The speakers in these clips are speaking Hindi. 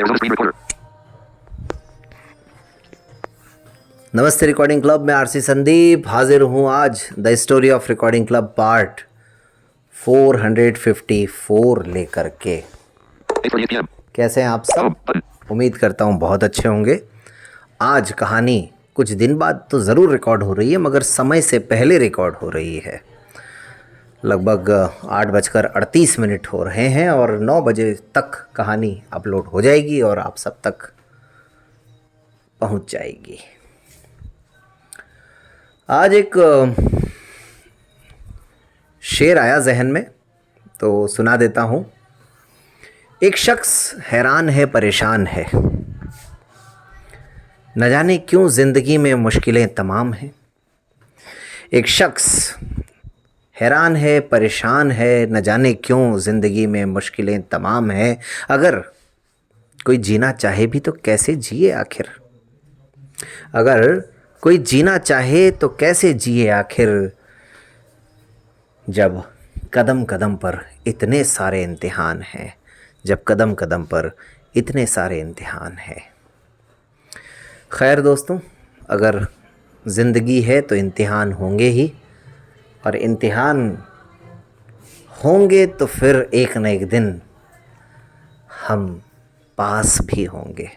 Arizona Screen Recorder. नमस्ते रिकॉर्डिंग क्लब में आरसी संदीप हाजिर हूँ आज the story of recording club part 454 लेकर के। 8:48 p.m. कैसे हैं आप सब? Home button. उम्मीद करता हूँ बहुत अच्छे होंगे। आज कहानी कुछ दिन बाद तो ज़रूर रिकॉर्ड हो रही है, मगर समय से पहले रिकॉर्ड हो रही है। लगभग 8:38 हो रहे हैं और 9 बजे तक कहानी अपलोड हो जाएगी और आप सब तक पहुंच जाएगी। आज एक शेर आया जहन में तो सुना देता हूँ। एक शख्स हैरान है, परेशान है, न जाने क्यों ज़िंदगी में मुश्किलें तमाम हैं। एक शख्स हैरान है, परेशान है, न जाने क्यों ज़िंदगी में मुश्किलें तमाम हैं। अगर कोई जीना चाहे भी तो कैसे जिए आखिर? अगर कोई जीना चाहे तो कैसे जिए आखिर, जब कदम कदम पर इतने सारे इम्तिहान हैं, जब कदम कदम पर इतने सारे इम्तिहान हैं। खैर दोस्तों, अगर ज़िंदगी है तो इम्तिहान होंगे ही, और इम्तिहान होंगे तो फिर एक न एक दिन हम पास भी होंगे।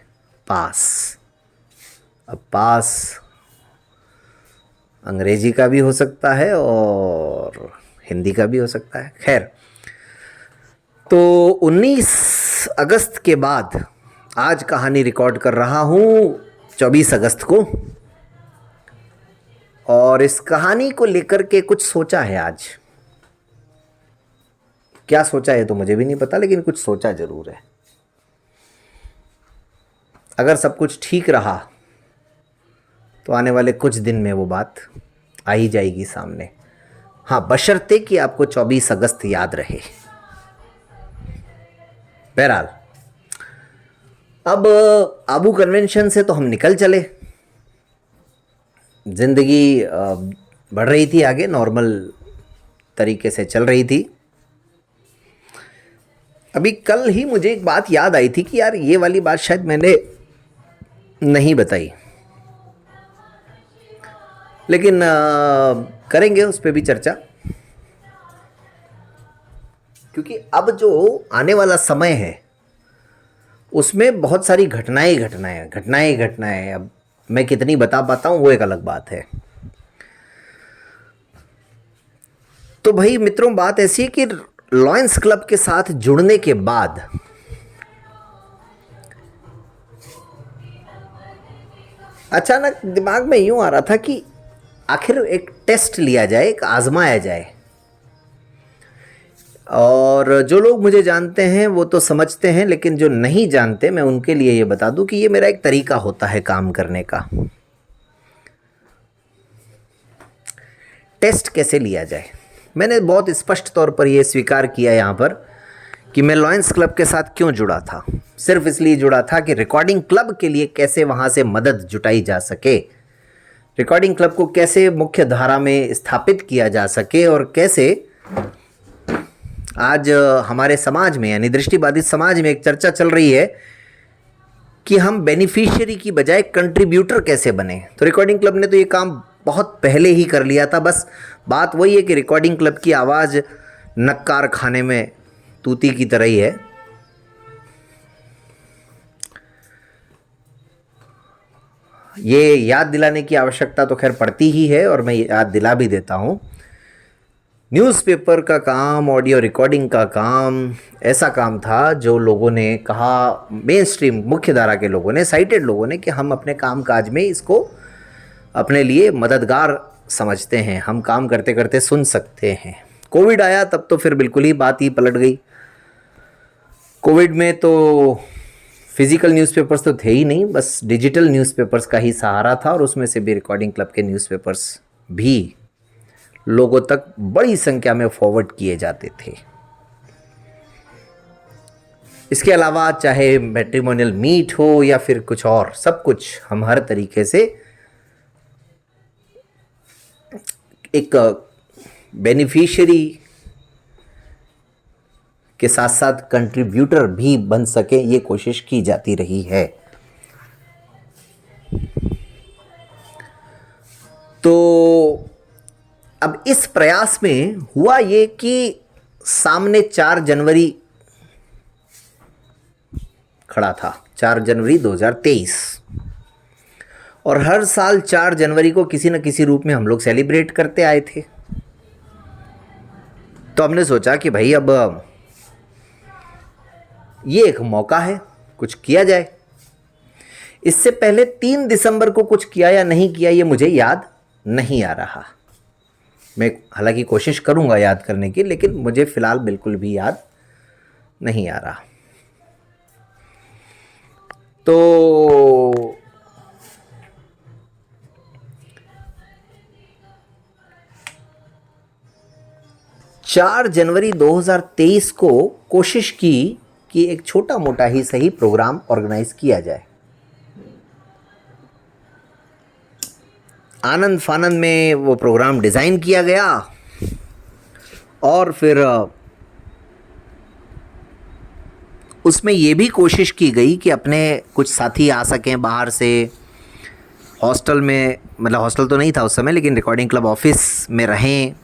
पास, अब पास अंग्रेजी का भी हो सकता है और हिंदी का भी हो सकता है। खैर, तो 19 अगस्त के बाद आज कहानी रिकॉर्ड कर रहा हूँ 24 अगस्त को, और इस कहानी को लेकर के कुछ सोचा है आज। क्या सोचा है तो मुझे भी नहीं पता, लेकिन कुछ सोचा ज़रूर है। अगर सब कुछ ठीक रहा तो आने वाले कुछ दिन में वो बात आ ही जाएगी सामने। हाँ, बशर्ते कि आपको 24 अगस्त याद रहे। बहरहाल, अब आबू कन्वेंशन से तो हम निकल चले। ज़िंदगी बढ़ रही थी आगे, नॉर्मल तरीके से चल रही थी। अभी कल ही मुझे एक बात याद आई थी कि यार ये वाली बात शायद मैंने नहीं बताई, लेकिन करेंगे उस पर भी चर्चा, क्योंकि अब जो आने वाला समय है उसमें बहुत सारी घटनाएं। अब मैं कितनी बता पाता हूँ वो एक अलग बात है। तो भाई मित्रों, बात ऐसी है कि लॉयंस क्लब के साथ जुड़ने के बाद अचानक दिमाग में यूं आ रहा था कि आखिर एक टेस्ट लिया जाए, एक आजमाया जाए। और जो लोग मुझे जानते हैं वो तो समझते हैं, लेकिन जो नहीं जानते मैं उनके लिए ये बता दूं कि ये मेरा एक तरीका होता है काम करने का। टेस्ट कैसे लिया जाए, मैंने बहुत स्पष्ट तौर पर यह स्वीकार किया यहाँ पर कि मैं लॉयंस क्लब के साथ क्यों जुड़ा था। सिर्फ इसलिए जुड़ा था कि रिकॉर्डिंग क्लब के लिए कैसे वहाँ से मदद जुटाई जा सके, रिकॉर्डिंग क्लब को कैसे मुख्य धारा में स्थापित किया जा सके, और कैसे आज हमारे समाज में यानी दृष्टिबाधित समाज में एक चर्चा चल रही है कि हम बेनिफिशियरी की बजाय कंट्रीब्यूटर कैसे बने। तो रिकॉर्डिंग क्लब ने तो ये काम बहुत पहले ही कर लिया था। बस बात वही है कि रिकॉर्डिंग क्लब की आवाज़ नक्कार खाने में तूती की तरह ही है। ये याद दिलाने की आवश्यकता तो खैर पड़ती ही है, और मैं याद दिला भी देता हूँ। न्यूज़पेपर का काम, ऑडियो रिकॉर्डिंग का काम ऐसा काम था जो लोगों ने कहा, मेन स्ट्रीम मुख्यधारा के लोगों ने, साइटेड लोगों ने, कि हम अपने काम काज में इसको अपने लिए मददगार समझते हैं, हम काम करते करते सुन सकते हैं। कोविड आया तब तो फिर बिल्कुल ही बात ही पलट गई। कोविड में तो फिज़िकल न्यूज़पेपर्स तो थे ही नहीं, बस डिजिटल न्यूज़पेपर्स का ही सहारा था, और उसमें से भी रिकॉर्डिंग क्लब के न्यूज़पेपर्स भी लोगों तक बड़ी संख्या में फॉरवर्ड किए जाते थे। इसके अलावा चाहे मैट्रिमोनियल मीट हो या फिर कुछ और, सब कुछ हम हर तरीके से एक बेनिफिशियरी के साथ साथ कंट्रीब्यूटर भी बन सके, ये कोशिश की जाती रही है। तो अब इस प्रयास में हुआ ये कि सामने 4 जनवरी खड़ा था, 4 जनवरी 2023, और हर साल 4 जनवरी को किसी न किसी रूप में हम लोग सेलिब्रेट करते आए थे। तो हमने सोचा कि भाई अब ये एक मौका है, कुछ किया जाए। इससे पहले 3 दिसंबर को कुछ किया या नहीं किया ये मुझे याद नहीं आ रहा। मैं हालांकि कोशिश करूंगा याद करने की, लेकिन मुझे फ़िलहाल बिल्कुल भी याद नहीं आ रहा। तो 4 जनवरी 2023 को कोशिश की कि एक छोटा मोटा ही सही प्रोग्राम ऑर्गेनाइज किया जाए। आनंद फानंद में वो प्रोग्राम डिज़ाइन किया गया और फिर उसमें ये भी कोशिश की गई कि अपने कुछ साथी आ सकें बाहर से। हॉस्टल में, मतलब हॉस्टल तो नहीं था उस समय, लेकिन रिकॉर्डिंग क्लब ऑफिस में रहें,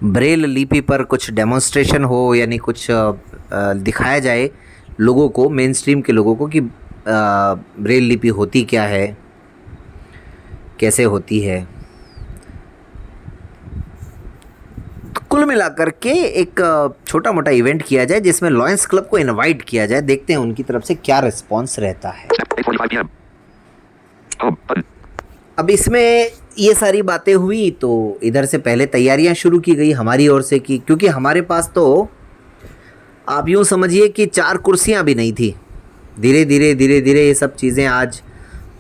ब्रेल लिपि पर कुछ डेमोन्स्ट्रेशन हो, यानी कुछ दिखाया जाए लोगों को, मेन स्ट्रीम के लोगों को, कि ब्रेल लिपि होती क्या है, कैसे होती है। तो कुल मिलाकर के एक छोटा मोटा इवेंट किया जाए जिसमें लॉयंस क्लब को इनवाइट किया जाए। देखते हैं उनकी तरफ से क्या रिस्पॉन्स रहता है। अब इसमें ये सारी बातें हुई तो इधर से पहले तैयारियां शुरू की गई हमारी ओर से, कि क्योंकि हमारे पास तो आप यूँ समझिए कि 4 कुर्सियां भी नहीं थी। धीरे धीरे ये सब चीज़ें आज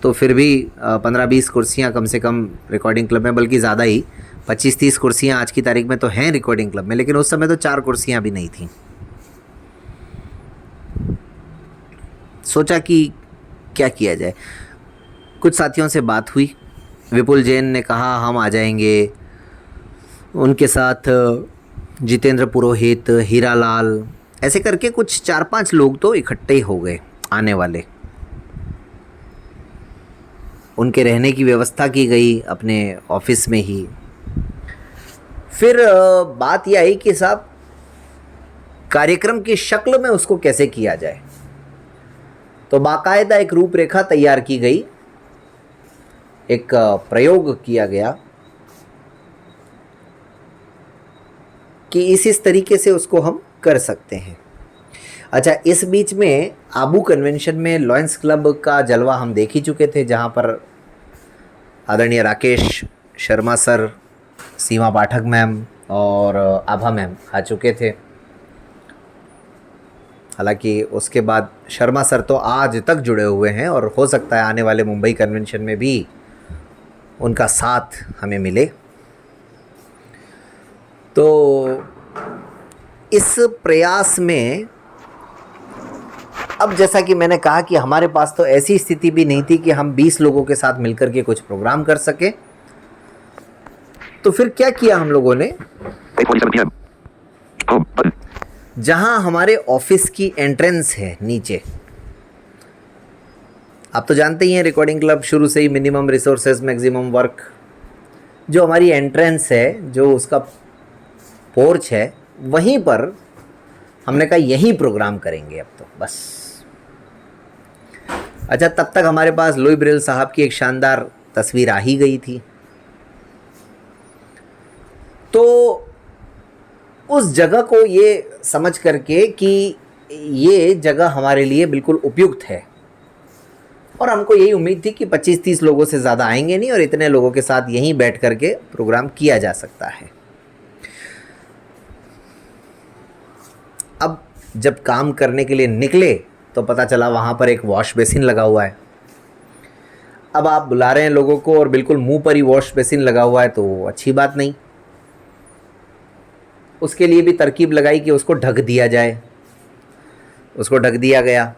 तो फिर भी 15-20 कुर्सियां कम से कम रिकॉर्डिंग क्लब में, बल्कि ज़्यादा ही 25-30 कुर्सियां आज की तारीख में तो हैं रिकॉर्डिंग क्लब में, लेकिन उस समय तो 4 कुर्सियां भी नहीं थी। सोचा कि क्या किया जाए। कुछ साथियों से बात हुई, विपुल जैन ने कहा हम आ जाएंगे, उनके साथ जितेंद्र पुरोहित, हीरा लाल, ऐसे करके कुछ 4-5 लोग तो इकट्ठे हो गए आने वाले। उनके रहने की व्यवस्था की गई अपने ऑफिस में ही। फिर बात यह आई कि साहब कार्यक्रम की शक्ल में उसको कैसे किया जाए। तो बाकायदा एक रूपरेखा तैयार की गई, एक प्रयोग किया गया कि इस तरीके से उसको हम कर सकते हैं। अच्छा, इस बीच में आबू कन्वेंशन में लॉयंस क्लब का जलवा हम देख ही चुके थे, जहाँ पर आदरणीय राकेश शर्मा सर, सीमा पाठक मैम और आभा मैम आ चुके थे। हालांकि उसके बाद शर्मा सर तो आज तक जुड़े हुए हैं और हो सकता है आने वाले मुंबई कन्वेंशन में भी उनका साथ हमें मिले। तो इस प्रयास में अब जैसा कि मैंने कहा कि हमारे पास तो ऐसी स्थिति भी नहीं थी कि हम 20 लोगों के साथ मिलकर के कुछ प्रोग्राम कर सके। तो फिर क्या किया हम लोगों ने, जहां हमारे ऑफिस की एंट्रेंस है नीचे, आप तो जानते ही हैं रिकॉर्डिंग क्लब शुरू से ही मिनिमम रिसोर्सेज मैक्सिमम वर्क, जो हमारी एंट्रेंस है, जो उसका पोर्च है, वहीं पर हमने कहा यही प्रोग्राम करेंगे अब तो बस। अच्छा, तब तक हमारे पास लुई ब्रेल साहब की एक शानदार तस्वीर आ ही गई थी। तो उस जगह को ये समझ करके कि ये जगह हमारे लिए बिल्कुल उपयुक्त है, और हमको यही उम्मीद थी कि 25-30 लोगों से ज़्यादा आएंगे नहीं और इतने लोगों के साथ यहीं बैठ करके प्रोग्राम किया जा सकता है। अब जब काम करने के लिए निकले तो पता चला वहाँ पर एक वॉश बेसिन लगा हुआ है। अब आप बुला रहे हैं लोगों को और बिल्कुल मुंह पर ही वॉश बेसिन लगा हुआ है, तो अच्छी बात नहीं। उसके लिए भी तरकीब लगाई कि उसको ढक दिया जाए। उसको ढक दिया गया।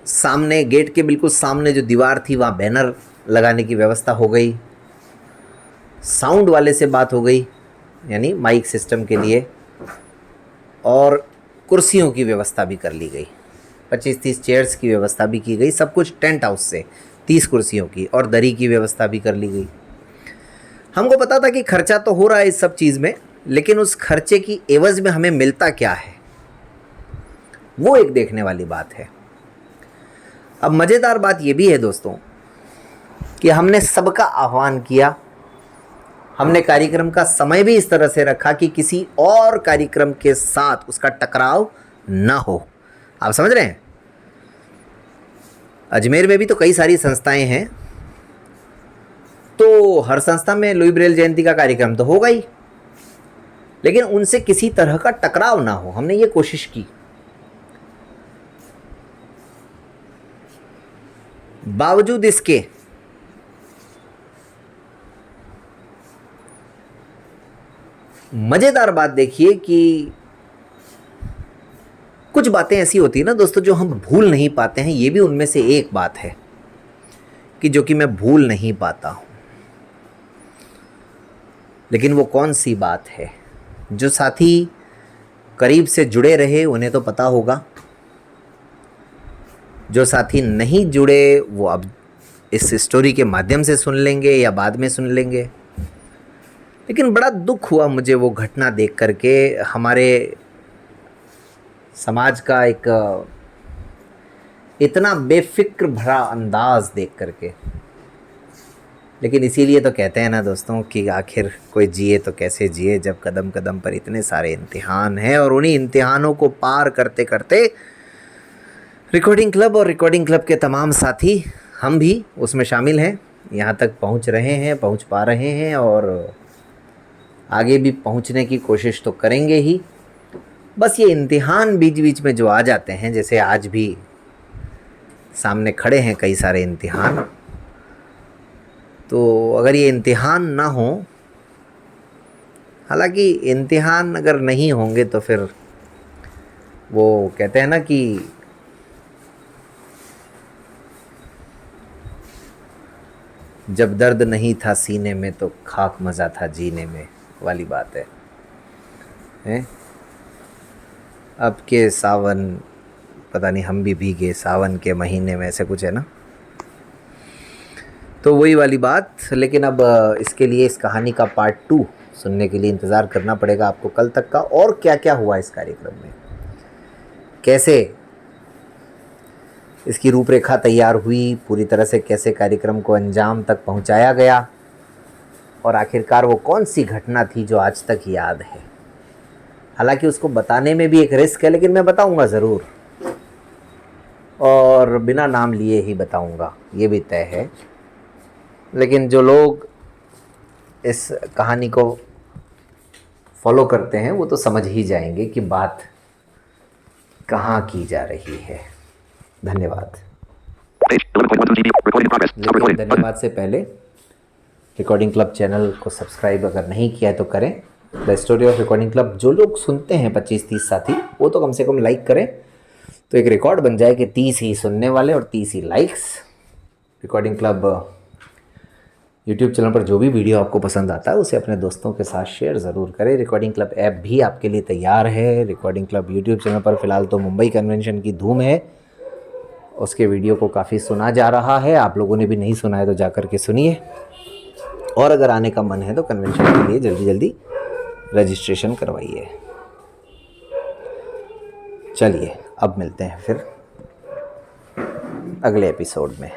सामने गेट के बिल्कुल सामने जो दीवार थी वहाँ बैनर लगाने की व्यवस्था हो गई। साउंड वाले से बात हो गई यानी माइक सिस्टम के लिए, और कुर्सियों की व्यवस्था भी कर ली गई। 25-30 चेयर्स की व्यवस्था भी की गई, सब कुछ टेंट हाउस से, 30 कुर्सियों की, और दरी की व्यवस्था भी कर ली गई। हमको पता था कि खर्चा तो हो रहा है इस सब चीज़ में, लेकिन उस खर्चे की एवज़ में हमें मिलता क्या है, वो एक देखने वाली बात है। अब मज़ेदार बात ये भी है दोस्तों कि हमने सबका आह्वान किया, हमने कार्यक्रम का समय भी इस तरह से रखा कि किसी और कार्यक्रम के साथ उसका टकराव ना हो। आप समझ रहे हैं? अजमेर में भी तो कई सारी संस्थाएं हैं, तो हर संस्था में लुई ब्रेल जयंती का कार्यक्रम तो होगा ही, लेकिन उनसे किसी तरह का टकराव ना हो, हमने ये कोशिश की। बावजूद इसके मज़ेदार बात देखिए कि कुछ बातें ऐसी होती है ना दोस्तों जो हम भूल नहीं पाते हैं। ये भी उनमें से एक बात है कि जो कि मैं भूल नहीं पाता हूँ। लेकिन वो कौन सी बात है? जो साथी करीब से जुड़े रहे उन्हें तो पता होगा, जो साथी नहीं जुड़े वो अब इस स्टोरी के माध्यम से सुन लेंगे या बाद में सुन लेंगे। लेकिन बड़ा दुख हुआ मुझे वो घटना देख करके, हमारे समाज का एक इतना बेफिक्र भरा अंदाज देख करके। लेकिन इसीलिए तो कहते हैं ना दोस्तों कि आखिर कोई जिए तो कैसे जिए जब कदम कदम पर इतने सारे इम्तिहान हैं, और उन्हीं इम्तिहानों को पार करते करते रिकॉर्डिंग क्लब और रिकॉर्डिंग क्लब के तमाम साथी, हम भी उसमें शामिल हैं, यहाँ तक पहुँच रहे हैं, पहुँच पा रहे हैं, और आगे भी पहुँचने की कोशिश तो करेंगे ही। बस ये इम्तिहान बीच बीच में जो आ जाते हैं, जैसे आज भी सामने खड़े हैं कई सारे इम्तिहान, तो अगर ये इम्तिहान ना हो, हालांकि इम्तिहान अगर नहीं होंगे तो फिर वो कहते हैं ना कि जब दर्द नहीं था सीने में तो खाक मज़ा था जीने में वाली बात है? अब के सावन, पता नहीं हम भी भीगे सावन के महीने में, ऐसे कुछ है ना, तो वही वाली बात। लेकिन अब इसके लिए इस कहानी का पार्ट 2 सुनने के लिए इंतज़ार करना पड़ेगा आपको कल तक का, और क्या क्या हुआ इस कार्यक्रम में, कैसे इसकी रूपरेखा तैयार हुई, पूरी तरह से कैसे कार्यक्रम को अंजाम तक पहुंचाया गया, और आखिरकार वो कौन सी घटना थी जो आज तक याद है। हालांकि उसको बताने में भी एक रिस्क है, लेकिन मैं बताऊंगा ज़रूर, और बिना नाम लिए ही बताऊंगा, ये भी तय है। लेकिन जो लोग इस कहानी को फॉलो करते हैं वो तो समझ ही जाएंगे कि बात कहाँ की जा रही है। धन्यवाद। लेकिन धन्यवाद से पहले रिकॉर्डिंग क्लब चैनल को सब्सक्राइब अगर नहीं किया है तो करें। The story of recording club, जो लोग सुनते हैं 25-30 साथी, वो तो कम से कम लाइक करें, तो एक रिकॉर्ड बन जाए कि 30 ही सुनने वाले और 30 he likes. Recording club YouTube channel पर जो भी वीडियो आपको पसंद आता है उसे अपने दोस्तों के साथ शेयर ज़रूर करें। रिकॉर्डिंग क्लब ऐप भी आपके लिए तैयार है। रिकॉर्डिंग क्लब यूट्यूब चैनल पर फ़िलहाल तो मुंबई कन्वेंशन की धूम है, उसके वीडियो को काफ़ी सुना जा रहा है। आप लोगों ने भी नहीं सुना है तो जाकर के सुनिए, और अगर आने का मन है तो कन्वेंशन के लिए जल्दी जल्दी रजिस्ट्रेशन करवाइए। चलिए अब मिलते हैं फिर अगले एपिसोड में।